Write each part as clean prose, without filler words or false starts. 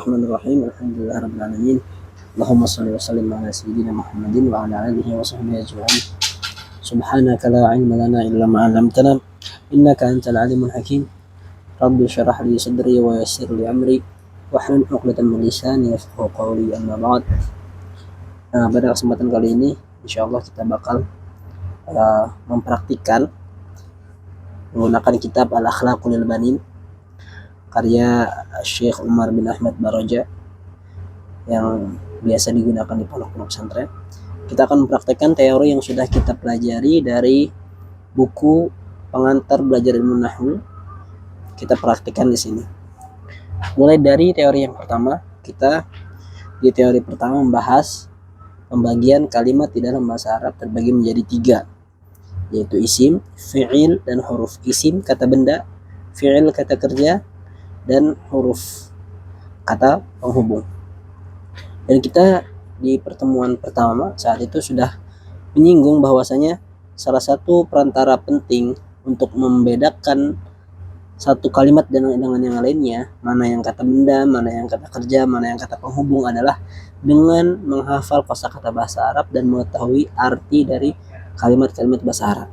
Bismillahirrahmanirrahim. Alhamdulillahirabbil alamin. Allahumma shalli wa sallim ala sayyidina Muhammadin wa ala alihi wa sahbihi ajma'in. Subhanaka la ilma lana illa ma 'allamtana innaka antal alimul hakim. Rabbi shrah li sadri wa yassir li amri wahlul 'uqdatam min lisani yafqahu qawli. Amma ba'd. Pada kesempatan kali ini insyaallah kita bakal mempraktikkan menggunakan kitab Al-Akhlaqul Banin karya Syekh Umar bin Ahmad Baroja yang biasa digunakan di pondok-pondok pesantren. Kita akan mempraktekkan teori yang sudah kita pelajari dari buku Pengantar Belajar Ilmu Nahwu. Kita praktekkan di sini. Mulai dari teori yang pertama, kita di teori pertama membahas pembagian kalimat di dalam bahasa Arab terbagi menjadi 3, yaitu isim, fi'il, dan huruf. Isim kata benda, fi'il kata kerja, dan huruf kata penghubung. Dan kita di pertemuan pertama saat itu sudah menyinggung bahwasanya salah satu perantara penting untuk membedakan satu kalimat dengan yang lainnya, mana yang kata benda, mana yang kata kerja, mana yang kata penghubung, adalah dengan menghafal kosakata bahasa Arab dan mengetahui arti dari kalimat-kalimat bahasa Arab.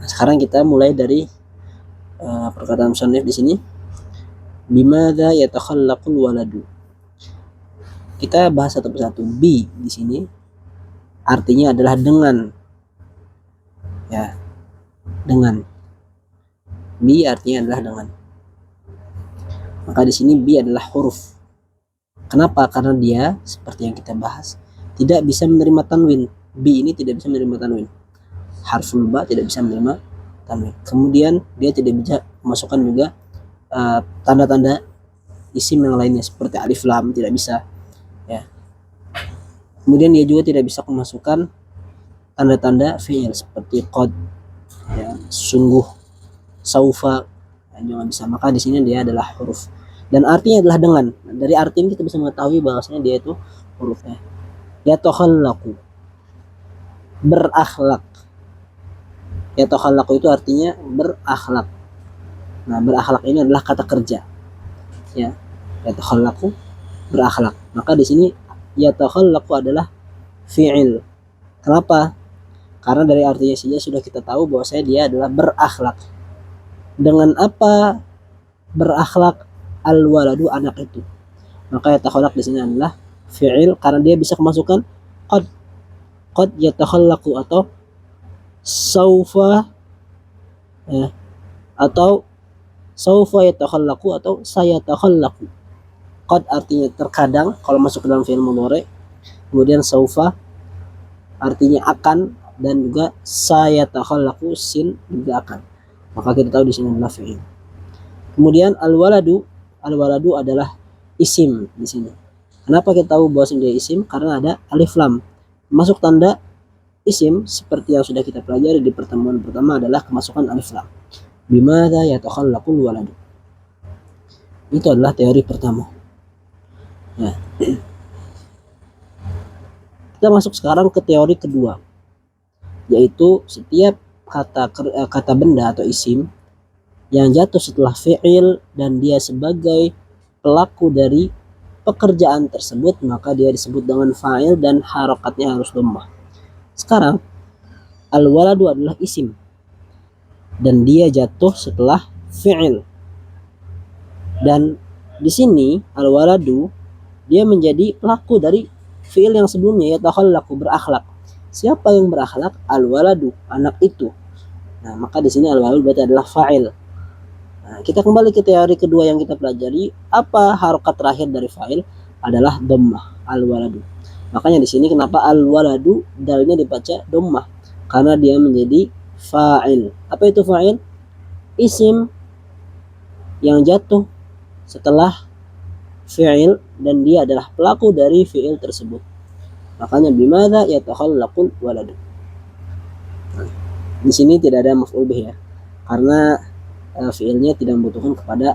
Nah, sekarang kita mulai dari perkataan musannif di sini. Bimadza yatakhallaqul waladu. Kita bahas satu persatu. Bi di sini artinya adalah dengan. Ya. Dengan. Bi artinya adalah dengan. Maka di sini bi adalah huruf. Kenapa? Karena dia seperti yang kita bahas tidak bisa menerima tanwin. Bi ini tidak bisa menerima tanwin. Harful ba tidak bisa menerima tanwin. Kemudian dia tidak bisa memasukkan juga tanda-tanda isim yang lainnya seperti alif lam, tidak bisa, ya. Kemudian dia juga tidak bisa memasukkan tanda-tanda fi'il seperti qad, ya, sungguh, saufa, ya, juga bisa. Maka di sini dia adalah huruf dan artinya adalah dengan. Dari arti ini kita bisa mengetahui bahwasanya dia itu hurufnya. Yatakhallaqu, berakhlak. Yatakhallaqu itu artinya berakhlak. Nah, berakhlak ini adalah kata kerja. Ya, yatakhallaqu, berakhlak. Maka di sini yatakhallaqu adalah fi'il. Kenapa? Karena dari artinya saja sudah kita tahu bahwa dia adalah berakhlak. Dengan apa berakhlak? Al-waladu, anak itu. Maka yatakhallaq di sini adalah fi'il karena dia bisa kemasukan qad. Qad yatakhallaqu atau saufa, ya, atau saufa yatakhallaqu atau sayatakhallaqu. Qad artinya terkadang kalau masuk ke dalam fi'il mudhari. Kemudian saufa artinya akan, dan juga sayatakhallaqu, sin juga akan. Maka kita tahu di sini adalah fi'il. Kemudian al-waladu adalah isim di sini. Kenapa kita tahu bahwa dia isim? Karena ada alif lam. Masuk tanda isim seperti yang sudah kita pelajari di pertemuan pertama adalah kemasukan alif lam. Bimadza yatakhallaqul waladu. Itu adalah teori pertama. Nah, kita masuk sekarang ke teori kedua, yaitu setiap kata benda atau isim yang jatuh setelah fi'il dan dia sebagai pelaku dari pekerjaan tersebut, maka dia disebut dengan fa'il dan harokatnya harus dhammah. Sekarang al-waladu adalah isim dan dia jatuh setelah fi'il. Dan di sini al-waladu dia menjadi pelaku dari fi'il yang sebelumnya, yatakhallaqu, berakhlak. Siapa yang berakhlak? Al-waladu, anak itu. Nah, maka di sini al-waladu berarti adalah fa'il. Nah, kita kembali ke teori kedua yang kita pelajari. Apa harokat terakhir dari fa'il? Adalah dhammah, al-waladu. Makanya di sini kenapa al-waladu dalnya dibaca dhammah? Karena dia menjadi fa'il. Apa itu fa'il? Isim yang jatuh setelah fi'il dan dia adalah pelaku dari fi'il tersebut. Makanya bimadza yatakhallaqul waladu. Nah, di sini tidak ada maf'ul bih, ya. Karena fi'ilnya tidak membutuhkan kepada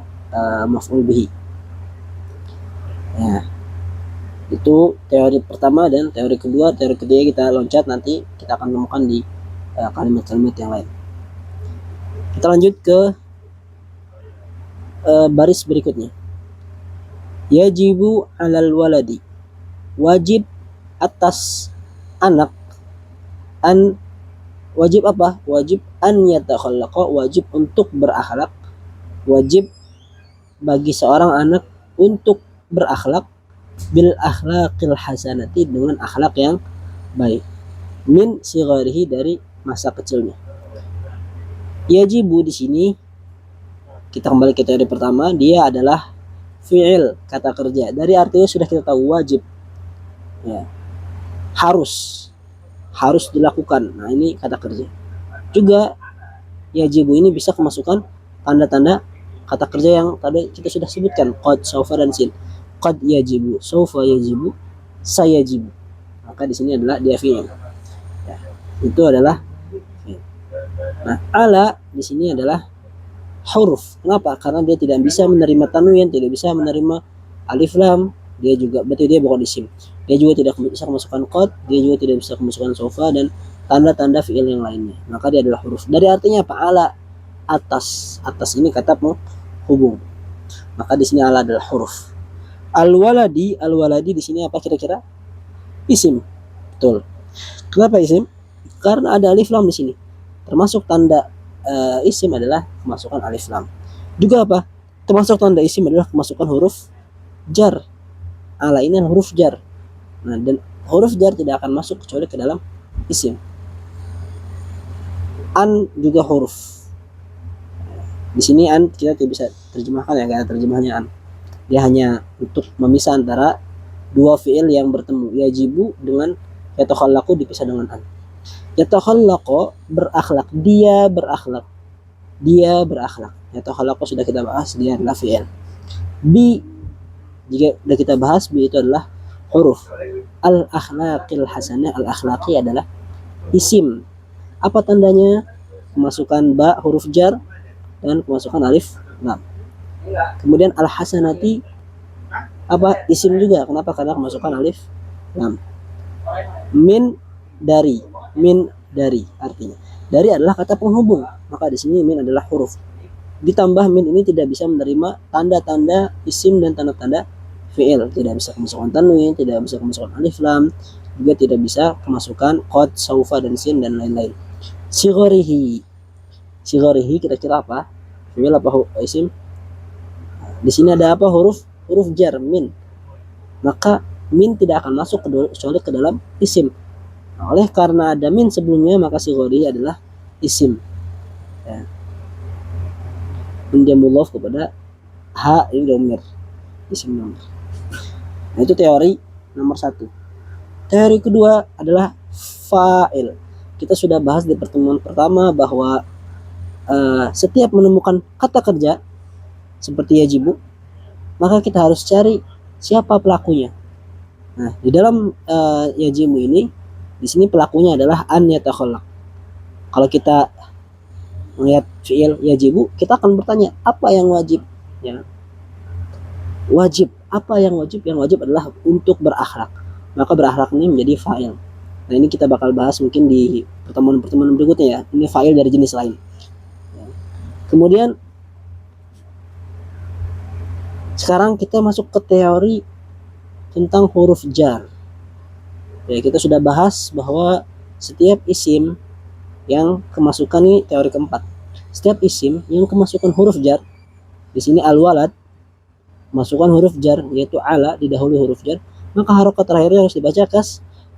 maf'ul bihi. Ya. Itu teori pertama dan teori kedua. Teori ketiga kita loncat, nanti kita akan temukan di kalimat-kalimat yang lain. Kita lanjut ke baris berikutnya. Yajibu 'alal waladi, wajib atas anak, an, wajib apa? Wajib an yatakhallaqa, wajib untuk berakhlak, wajib bagi seorang anak untuk berakhlak, bil akhlaqil hasanati, dengan akhlak yang baik, min sigharihi, dari masa kecilnya. Yajibu di sini kita kembali ke teori pertama, dia adalah fi'il, kata kerja. Dari artinya sudah kita tahu, wajib, ya, harus dilakukan. Nah, ini kata kerja. Juga yajibu ini bisa kemasukan tanda-tanda kata kerja yang tadi kita sudah sebutkan, qad, saufa, dan sin. Qad yajibu, saufa yajibu, sayajibu. Maka di sini adalah dia fi'il. Ya, itu adalah fi'il. Nah, ala di sini adalah huruf. Kenapa? Karena dia tidak bisa menerima tanwin, tidak bisa menerima alif lam. Dia juga, berarti dia bukan isim. Dia juga tidak bisa kemasukan qad, dia juga tidak bisa kemasukan saufa, dan tanda-tanda fi'il yang lainnya. Maka dia adalah huruf. Dari artinya apa? Ala, atas. Atas ini kata penghubung. Maka di sini ala adalah huruf. Al-waladi, al-waladi di sini apa kira-kira? Isim. Betul. Kenapa isim? Karena ada alif lam di sini. Termasuk tanda isim adalah kemasukan alif lam. Juga apa? Termasuk tanda isim adalah kemasukan huruf jar. Ala ini adalah huruf jar. Nah, dan huruf jar tidak akan masuk kecuali ke dalam isim. An juga huruf. Di sini an kita tidak bisa terjemahkan, ya, gak ada terjemahnya an. Dia hanya untuk memisah antara dua fiil yang bertemu, yajibu dengan yatakhallaqu dipisah dengan an. Yatakhallaqu berakhlak, dia berakhlak. Dia berakhlak. Yatakhallaqu sudah kita bahas, dia adalah fiil. Bi, jika sudah kita bahas, bi itu adalah huruf. Al-akhlaqil hasanah, al-akhlaqi adalah isim. Apa tandanya? Kemasukan ba, huruf jar, dan kemasukan alif lam. Kemudian al-hasanati apa? Isim juga. Kenapa? Karena kemasukan alif lam. Min, dari. Min, dari, artinya dari adalah kata penghubung, maka di sini min adalah huruf. Ditambah min ini tidak bisa menerima tanda-tanda isim dan tanda-tanda fi'il, tidak bisa kemasukan tanwin, tidak bisa kemasukan alif lam, juga tidak bisa kemasukan qad, saufa, dan sin, dan lain-lain. Sigharihi, sigharihi kira-kira apa? Fi'il apa isim? Di sini ada apa? Huruf jar, min. Maka min tidak akan masuk kecuali ke dalam isim. Nah, oleh karena ada min sebelumnya, maka sigharihi adalah isim. Ya. Dia mudhaf kepada ha, ini dhamir, isim dhamir. Nah, itu teori nomor 1. Teori kedua adalah fa'il. Kita sudah bahas di pertemuan pertama bahwa setiap menemukan kata kerja seperti yajibu, maka kita harus cari siapa pelakunya. Nah, di dalam yajibu ini, di sini pelakunya adalah an yatakhallaq. Kalau kita melihat fi'il yajibu, kita akan bertanya apa yang wajib, ya. Wajib, apa yang wajib? Yang wajib adalah untuk berakhlak. Maka berakhlak ini menjadi fa'il. Nah, ini kita bakal bahas mungkin di pertemuan-pertemuan berikutnya, ya. Ini fa'il dari jenis lain. Kemudian sekarang kita masuk ke teori tentang huruf jar. Ya, kita sudah bahas bahwa setiap isim yang kemasukan, ini teori keempat. Setiap isim yang kemasukan huruf jar, di sini al-walad masukkan huruf jar, yaitu ala, didahului huruf jar, maka harokat terakhirnya harus dibaca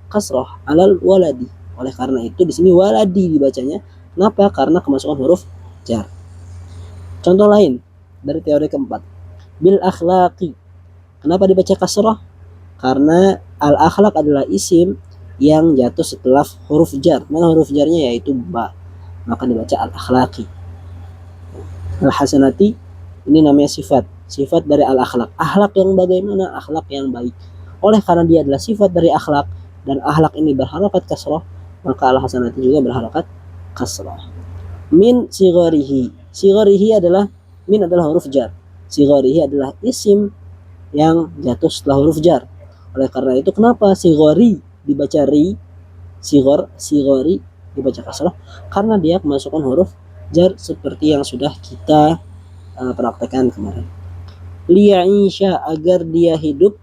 kasrah, alal waladi. Oleh karena itu di sini waladi dibacanya. Kenapa? Karena kemasukan huruf jar. Contoh lain dari teori keempat, bil akhlaqi. Kenapa dibaca kasrah? Karena al-akhlaq adalah isim yang jatuh setelah huruf jar. Mana huruf jarnya? Yaitu ba. Maka dibaca al-akhlaqi. Al-hasanati ini namanya sifat dari al-akhlaq. Akhlak yang bagaimana? Akhlak yang baik. Oleh karena dia adalah sifat dari akhlak, dan akhlak ini berharakat kasrah, maka al-hasanati juga berharakat kasrah. Min sigharihi. Sigharihi adalah, min adalah huruf jar. Sigharihi adalah isim yang jatuh setelah huruf jar. Oleh karena itu kenapa sighari dibaca ri, sighari dibaca kasrah? Karena dia kemasukan huruf jar seperti yang sudah kita praktekkan kemarin. liya'isha, agar dia hidup,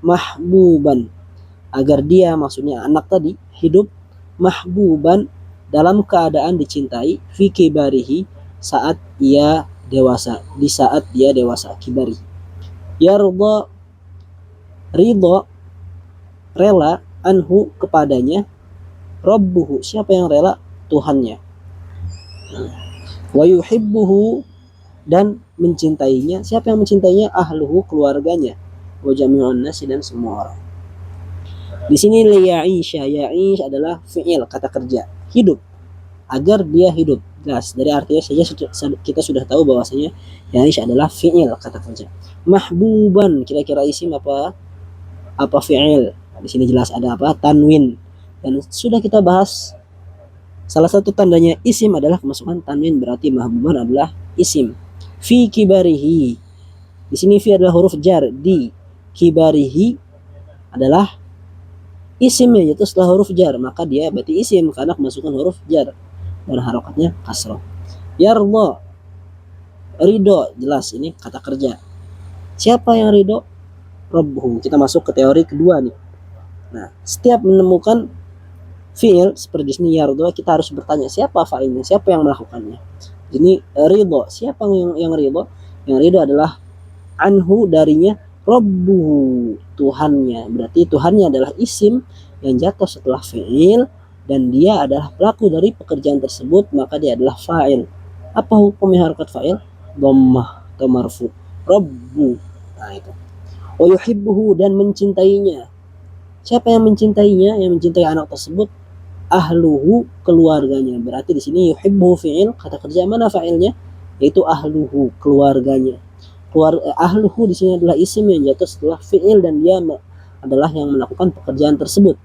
mahbuban, agar dia, maksudnya anak tadi, hidup mahbuban, dalam keadaan dicintai, fi kibarihi, saat ia dewasa, di saat dia dewasa, kibari. Yarda, ridho, rela, anhu, kepadanya, rabbuhu, siapa yang rela? Tuhannya. Wa yuhibbuhu, dan mencintainya, siapa yang mencintainya? Ahluhu, keluarganya. Wa jami'un nasi, dan semua orang. Di sini liya'isha, ya'ish adalah fi'il, kata kerja, hidup, agar dia hidup. Jelas dari artinya saja kita sudah tahu bahwasanya ya'ish adalah fi'il, kata kerja. Mahbuban, kira-kira isim apa fi'il? Nah, di sini jelas ada apa? Tanwin. Dan sudah kita bahas, salah satu tandanya isim adalah kemasukan tanwin, berarti mahbuban adalah isim. Fi kibarihi, di sini fi adalah huruf jar, di kibarihi adalah isimnya, yaitu setelah huruf jar, maka dia berarti isim karena kemasukan huruf jar dan harokatnya kasroh. Yarda, ridho, jelas ini kata kerja. Siapa yang ridho? Rabbuhu. Kita masuk ke teori kedua nih. Nah, setiap menemukan fi'il seperti di sini yarda, kita harus bertanya siapa fa'ilnya, siapa yang melakukannya. Ini ridho, siapa yang ridho? Yang ridho adalah anhu, darinya, rabbuhu, Tuhannya. Berarti Tuhannya adalah isim yang jatuh setelah fi'il, dan dia adalah pelaku dari pekerjaan tersebut, maka dia adalah fa'il. Apa hukumnya harakat fa'il? Dhammah atau marfu. Rabbu. Nah itu. Wa yuhibbuhu, dan mencintainya. Siapa yang mencintainya? Yang mencintai anak tersebut, ahluhu, keluarganya. Berarti di sini yuhibbuhu fi'il, kata kerja, mana fa'ilnya? Yaitu ahluhu, keluarganya. Ahluhu di sini adalah isim yang jatuh setelah fi'il, dan dia adalah yang melakukan pekerjaan tersebut.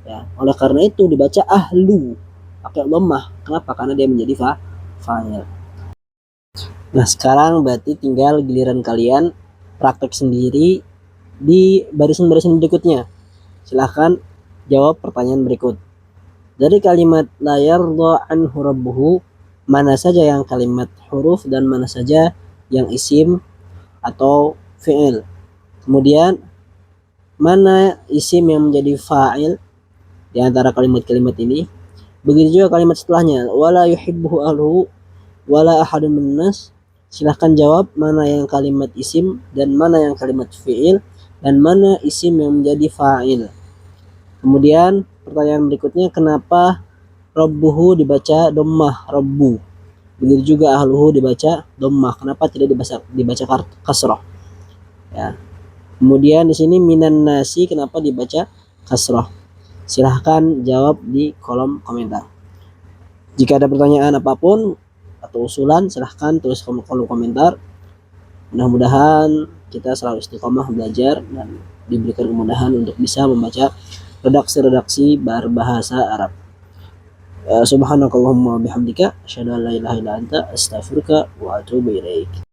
Ya, oleh karena itu dibaca ahlu pakai dhammah. Kenapa? Karena dia menjadi fa'il. Nah, sekarang berarti tinggal giliran kalian praktek sendiri di barisan-barisan berikutnya. Silahkan jawab pertanyaan berikut. Dari kalimat la yarda anhu rabbuhu, mana saja yang kalimat huruf dan mana saja yang isim atau fi'il. Kemudian mana isim yang menjadi fa'il di antara kalimat-kalimat ini. Begitu juga kalimat setelahnya, wala yuhibbuhu ahluhu wala ahadun minnas. Silahkan jawab mana yang kalimat isim dan mana yang kalimat fi'il, dan mana isim yang menjadi fa'il. Kemudian pertanyaan berikutnya, kenapa rabbuhu dibaca dhammah, rabbu? Begitu juga ahluhu dibaca dhammah, kenapa tidak dibaca kasrah? Ya. Kemudian di sini minan nasi, kenapa dibaca kasrah? Silahkan jawab di kolom komentar. Jika ada pertanyaan apapun atau usulan, silahkan tulis di kolom komentar. Mudah-mudahan kita selalu istiqomah belajar dan diberikan kemudahan untuk bisa membaca redaksi-redaksi berbahasa Arab. Subhanakallahumma bihamdika asyhadu an la ilaha illa anta astaghfiruka wa atubu ilaik.